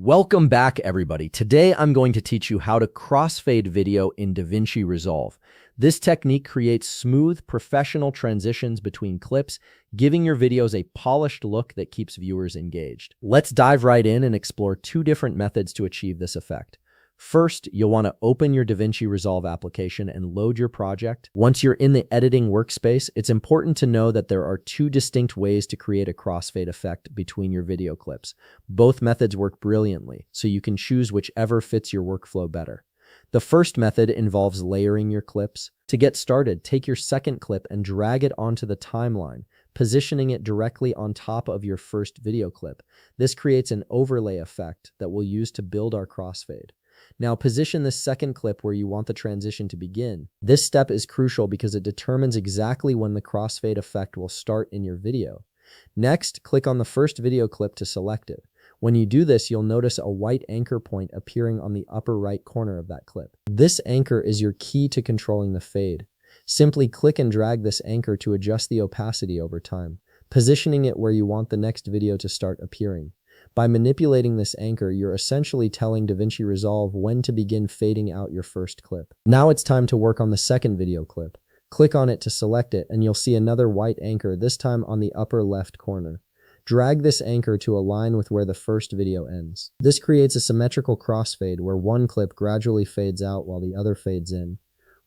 Welcome back, everybody. Today, I'm going to teach you how to crossfade video in DaVinci Resolve. This technique creates smooth, professional transitions between clips, giving your videos a polished look that keeps viewers engaged. Let's dive right in and explore two different methods to achieve this effect. First, you'll want to open your DaVinci Resolve application and load your project. Once you're in the editing workspace, it's important to know that there are two distinct ways to create a crossfade effect between your video clips. Both methods work brilliantly, so you can choose whichever fits your workflow better. The first method involves layering your clips. To get started, take your second clip and drag it onto the timeline, positioning it directly on top of your first video clip. This creates an overlay effect that we'll use to build our crossfade. Now position this second clip where you want the transition to begin. This step is crucial because it determines exactly when the crossfade effect will start in your video. Next, click on the first video clip to select it. When you do this, you'll notice a white anchor point appearing on the upper right corner of that clip. This anchor is your key to controlling the fade. Simply click and drag this anchor to adjust the opacity over time, positioning it where you want the next video to start appearing. By manipulating this anchor, you're essentially telling DaVinci Resolve when to begin fading out your first clip. Now it's time to work on the second video clip. Click on it to select it, and you'll see another white anchor, this time on the upper left corner. Drag this anchor to align with where the first video ends. This creates a symmetrical crossfade where one clip gradually fades out while the other fades in.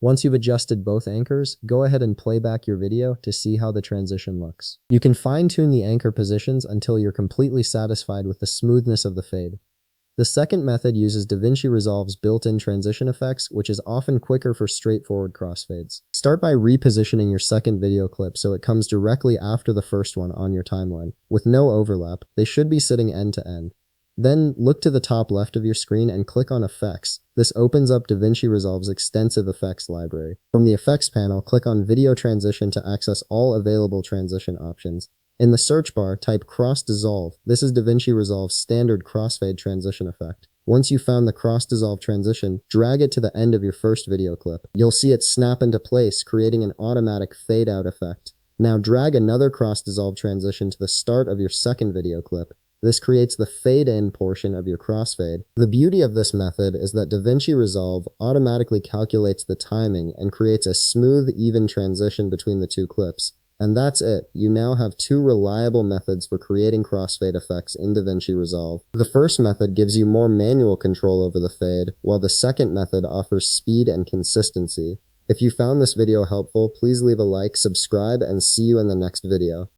Once you've adjusted both anchors, go ahead and play back your video to see how the transition looks. You can fine-tune the anchor positions until you're completely satisfied with the smoothness of the fade. The second method uses DaVinci Resolve's built-in transition effects, which is often quicker for straightforward crossfades. Start by repositioning your second video clip so it comes directly after the first one on your timeline. With no overlap, they should be sitting end to end. Then look to the top left of your screen and click on Effects. This opens up DaVinci Resolve's extensive effects library. From the Effects panel, click on Video Transition to access all available transition options. In the search bar, type Cross Dissolve. This is DaVinci Resolve's standard crossfade transition effect. Once you've found the Cross Dissolve transition, drag it to the end of your first video clip. You'll see it snap into place, creating an automatic fade-out effect. Now drag another Cross Dissolve transition to the start of your second video clip. This creates the fade-in portion of your crossfade. The beauty of this method is that DaVinci Resolve automatically calculates the timing and creates a smooth, even transition between the two clips. And that's it. You now have two reliable methods for creating crossfade effects in DaVinci Resolve. The first method gives you more manual control over the fade, while the second method offers speed and consistency. If you found this video helpful, please leave a like, subscribe, and see you in the next video.